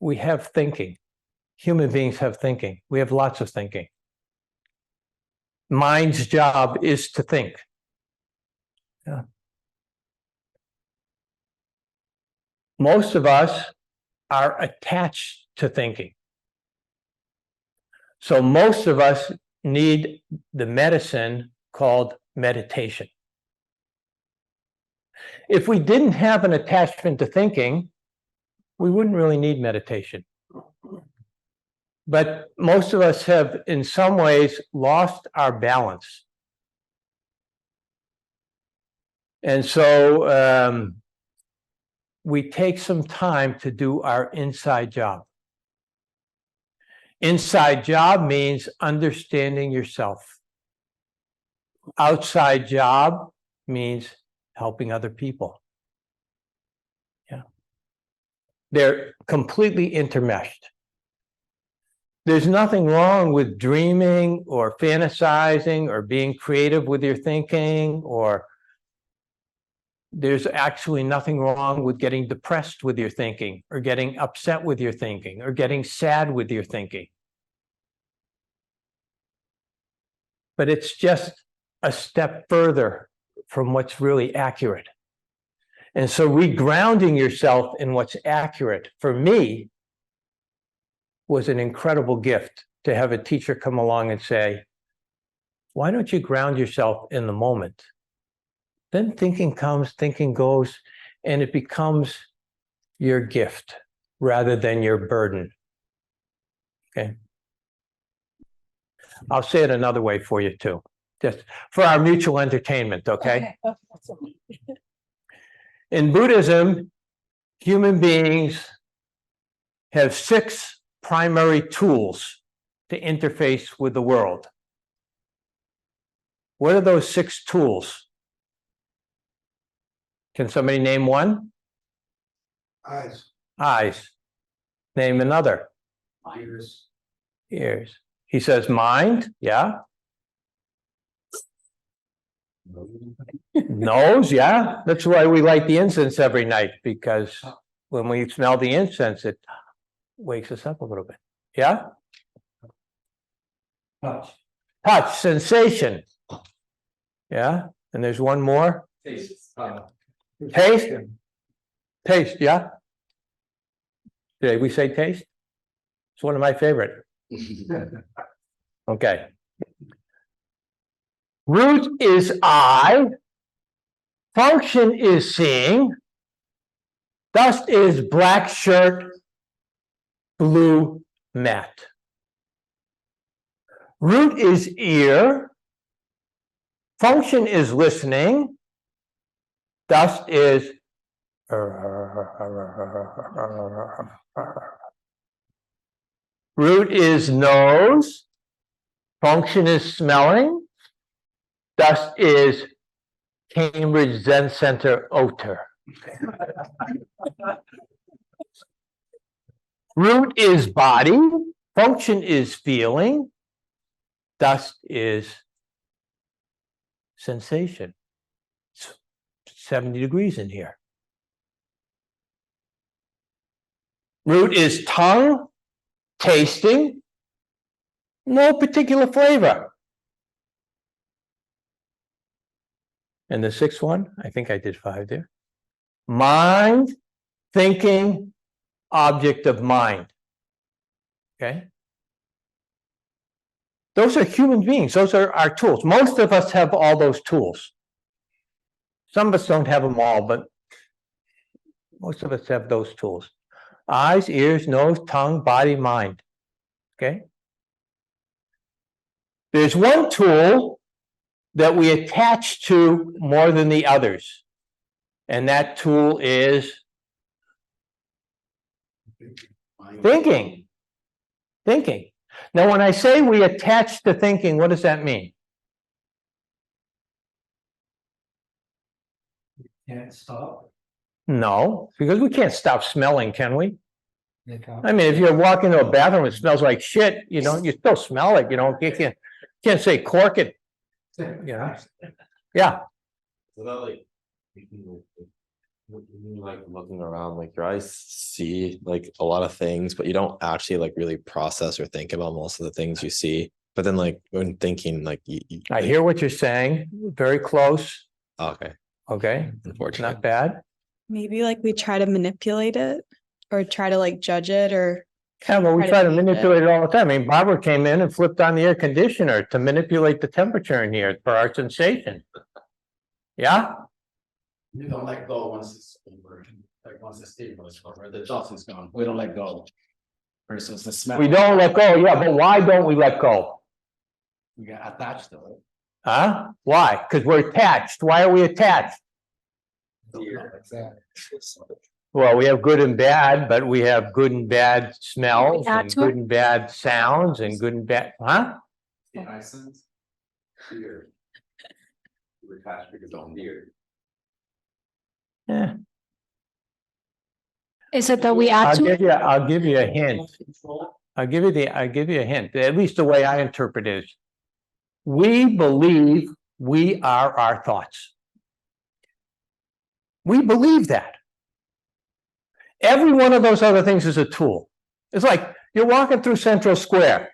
we have thinking. Human beings have thinking. We have lots of thinking. Mind's job is to think. Yeah. Most of us are attached to thinking. So most of us need the medicine called meditation. If we didn't have an attachment to thinking, we wouldn't really need meditation. But most of us have, in some ways, lost our balance. And so we take some time to do our inside job. Inside job means understanding yourself. Outside job means helping other people. Yeah. They're completely intermeshed. There's nothing wrong with dreaming or fantasizing or being creative with your thinking, or there's actually nothing wrong with getting depressed with your thinking, or getting upset with your thinking, or getting sad with your thinking. But it's just a step further from what's really accurate. And so regrounding yourself in what's accurate, for me, was an incredible gift to have a teacher come along and say, why don't you ground yourself in the moment? Then thinking comes, thinking goes, and it becomes your gift rather than your burden. Okay. I'll say it another way for you too, just for our mutual entertainment, okay? In Buddhism, human beings have 6 primary tools to interface with the world. What are those 6 tools? Can somebody name one? Eyes. Eyes. Name another. Ears. Ears. He says mind, yeah. Nose, yeah. That's why we light the incense every night, because when we smell the incense, it wakes us up a little bit. Yeah? Touch. Touch, sensation. Yeah? And there's one more. Taste. Taste? Taste, yeah? Did we say taste? It's one of my favorite. Okay. Root is eye. Function is seeing. Dust is black shirt, blue mat. Root is ear. Function is listening. Dust is root is nose. Function is smelling. Dust is Cambridge Zen Center odor. Root is body. Function is feeling. Dust is sensation. It's 70 degrees in here. Root is tongue, tasting, no particular flavor. And the 6th one, I think I did 5 there. Mind, thinking, object of mind. Okay? Those are human beings. Those are our tools. Most of us have all those tools. Some of us don't have them all, but most of us have those tools. Eyes, ears, nose, tongue, body, mind. Okay? There's one tool that we attach to more than the others, and that tool is thinking. Thinking. Now, when I say we attach to thinking, what does that mean? Can't stop. No, because we can't stop smelling, can we? They can't. I mean, if you're walking to a bathroom and it smells like shit, you know, you still smell it, you know, you can't say cork it, you know? Yeah. So that like Like looking around, like your eyes see like a lot of things, but you don't actually like really process or think about most of the things you see. But then like when thinking, like I hear what you're saying, very close, okay, okay, unfortunately. not bad. Maybe like we try to manipulate it or try to like judge it or Yeah, well, we Try to try to change it. manipulate it all the time. I mean, Barbara came in and flipped on the air conditioner to manipulate the temperature in here for our sensation. Yeah, You don't let go once it's over, like once the steam is over, the dust is gone, we don't let go. Versus the smell. we don't let go, yeah, but why don't we let go? We get attached to it. Huh? Why? Because we're attached. Why are we attached? Exactly. Well, we have good and bad, but we have good and bad smells add and to it? good and bad sounds and good and bad, huh? The essence. Fear. We're attached because of fear. Yeah, Is it that we add to it? I'll give you a hint. I'll give you a hint, at least the way I interpret it is. We believe we are our thoughts. We believe that. Every one of those other things is a tool. It's like you're walking through Central Square.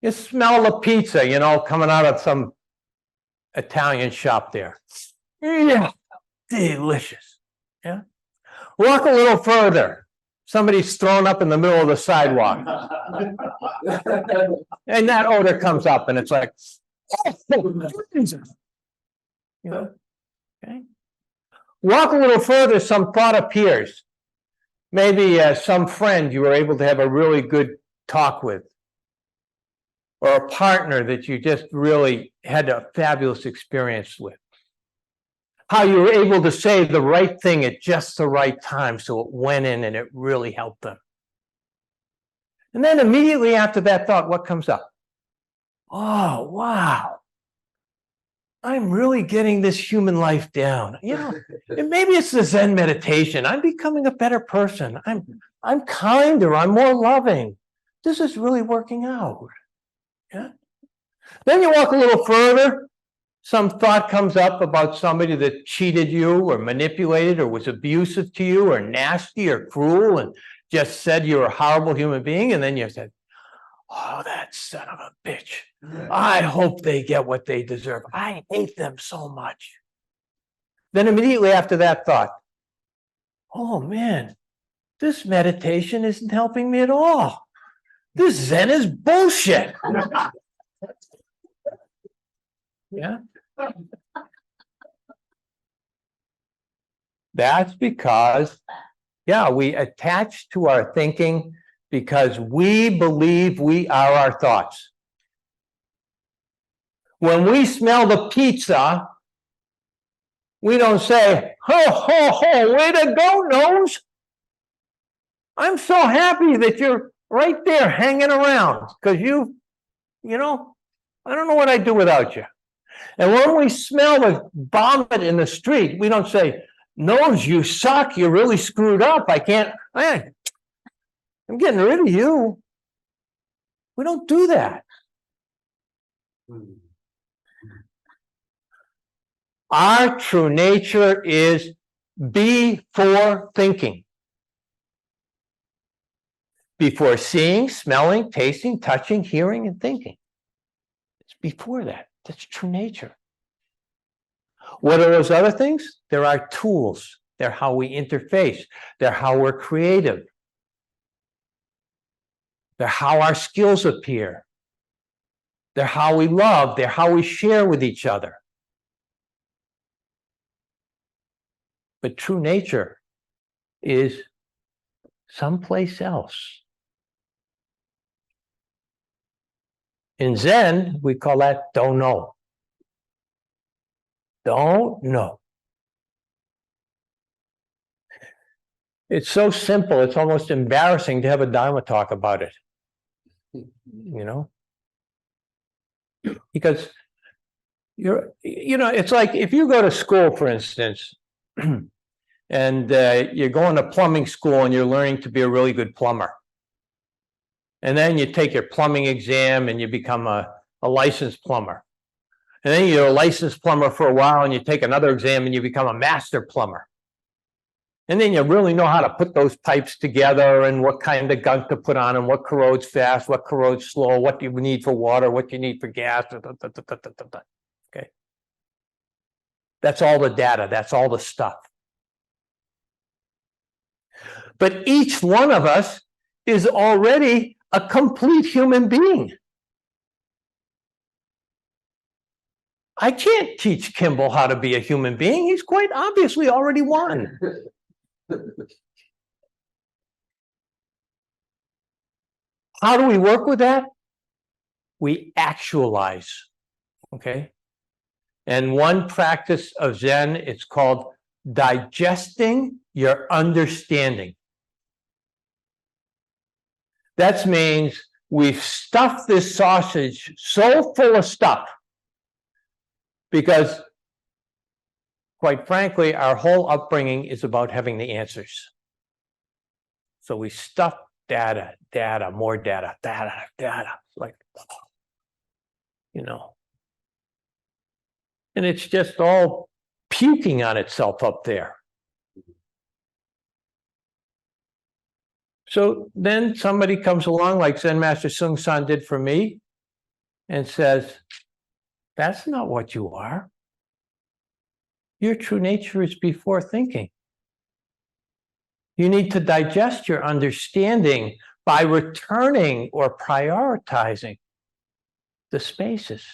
You smell the pizza, you know, coming out of some Italian shop there. Yeah, delicious. Yeah. Walk a little further. Somebody's thrown up in the middle of the sidewalk. And that odor comes up and it's like, oh, Jesus. You know? Okay. Walk a little further, some thought appears. Maybe some friend you were able to have a really good talk with. Or a partner that you just really had a fabulous experience with. How you were able to say the right thing at just the right time so it went in and it really helped them. And then immediately after that thought, what comes up? Oh, wow. I'm really getting this human life down. You know, and maybe it's the Zen meditation. I'm becoming a better person. I'm kinder. I'm more loving. This is really working out. Yeah. Then you walk a little further. Some thought comes up about somebody that cheated you or manipulated or was abusive to you or nasty or cruel and just said you're a horrible human being. And then you said, oh, that son of a bitch. I hope they get what they deserve. I hate them so much. Then immediately after that thought, oh man, this meditation isn't helping me at all. This Zen is bullshit. Yeah. That's because, yeah, we attach to our thinking because we believe we are our thoughts. When we smell the pizza, we don't say, ho, ho, ho, way to go, nose. I'm so happy that you're right there hanging around because you know, I don't know what I'd do without you. And when we smell the vomit in the street, we don't say, nose, you suck, you're really screwed up. I'm getting rid of you. We don't do that. Our true nature is before thinking. Before seeing, smelling, tasting, touching, hearing, and thinking. It's before that. That's true nature. What are those other things? There are tools. They're how we interface. They're how we're creative. They're how our skills appear. They're how we love. They're how we share with each other. But true nature is someplace else. In Zen, we call that don't know. Don't know. It's so simple, it's almost embarrassing to have a Dharma talk about it. You know? Because it's like if you go to school, for instance, and you're going to plumbing school and you're learning to be a really good plumber. And then you take your plumbing exam and you become a licensed plumber. And then you're a licensed plumber for a while and you take another exam and you become a master plumber. And then you really know how to put those pipes together and what kind of gunk to put on and what corrodes fast, what corrodes slow, what you need for water, what you need for gas. Okay. That's all the data. That's all the stuff. But each one of us is already a complete human being. I can't teach Kimball how to be a human being. He's quite obviously already one. How do we work with that? We actualize, okay? And one practice of Zen, it's called digesting your understanding. That means we've stuffed this sausage so full of stuff because, quite frankly, our whole upbringing is about having the answers. So we stuff data, more data, like, you know. And it's just all puking on itself up there. So then somebody comes along like Zen Master Sung San did for me and says, that's not what you are. Your true nature is before thinking. You need to digest your understanding by returning or prioritizing the spaces.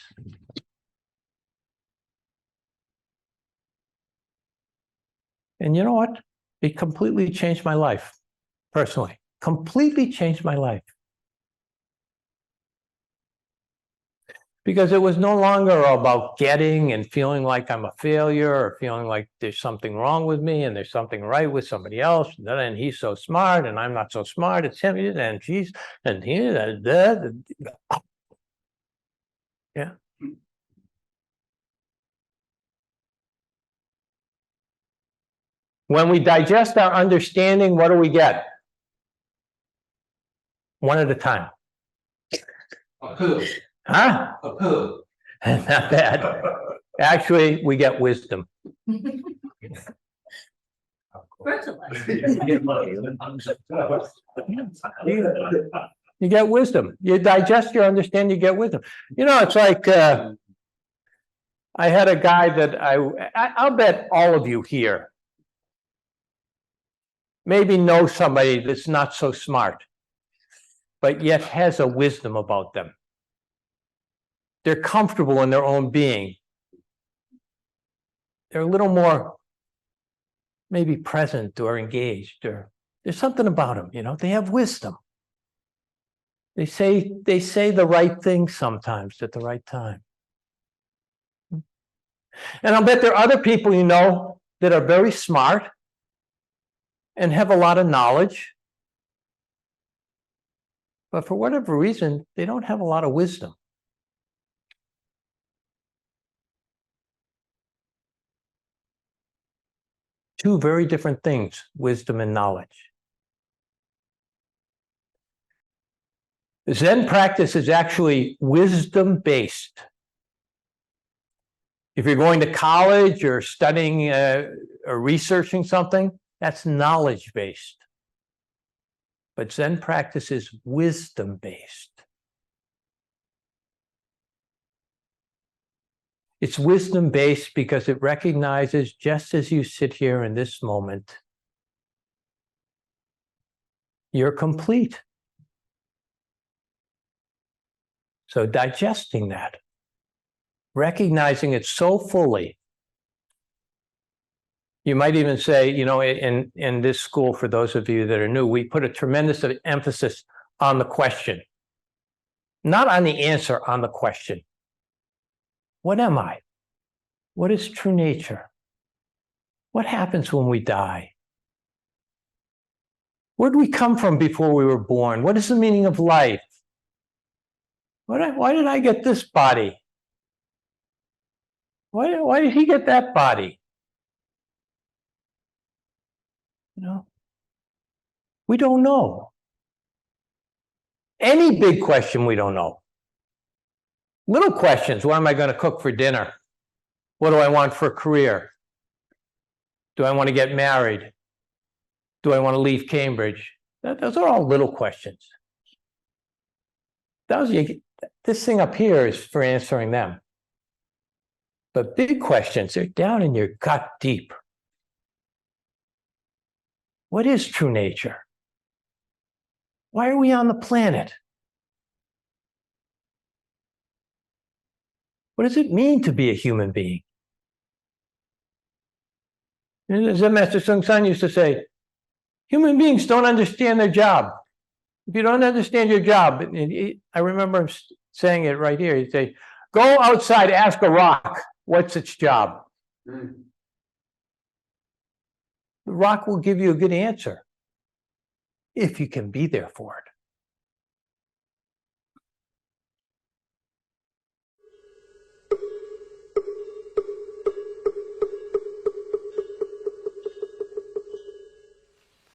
And you know what? It completely changed my life, personally. Completely changed my life. Because it was no longer about getting and feeling like I'm a failure or feeling like there's something wrong with me and there's something right with somebody else. And he's so smart and I'm not so smart. It's him and she's and he. Yeah. When we digest our understanding, what do we get? One at a time. A poo, Huh? a poo. Not bad. Actually, we get wisdom. You get wisdom. You digest your understanding, you get wisdom. You know, it's like I had a guy that I'll bet all of you here maybe know somebody that's not so smart, but yet has a wisdom about them. They're comfortable in their own being. They're a little more maybe present or engaged, or there's something about them, you know, they have wisdom. They say the right thing sometimes at the right time. And I'll bet there are other people you know that are very smart and have a lot of knowledge, but for whatever reason, they don't have a lot of wisdom. Two very different things, wisdom and knowledge. Zen practice is actually wisdom-based. If you're going to college or studying or researching something, that's knowledge-based. But Zen practice is wisdom-based. It's wisdom-based because it recognizes, just as you sit here in this moment, you're complete. So digesting that, recognizing it so fully. You might even say, you know, in this school, for those of you that are new, we put a tremendous emphasis on the question, not on the answer, on the question. What am I? What is true nature? What happens when we die? Where did we come from before we were born? What is the meaning of life? Why did I get this body? Why did he get that body? You know, we don't know. Any big question we don't know. Little questions. What am I going to cook for dinner? What do I want for a career? Do I want to get married? Do I want to leave Cambridge? Those are all little questions. This thing up here is for answering them. But big questions, they're down in your gut deep. What is true nature? Why are we on the planet? What does it mean to be a human being? And as Master Sung San used to say, human beings don't understand their job. If you don't understand your job, I remember him saying it right here. He'd say, go outside, ask a rock, what's its job? The rock will give you a good answer if you can be there for it.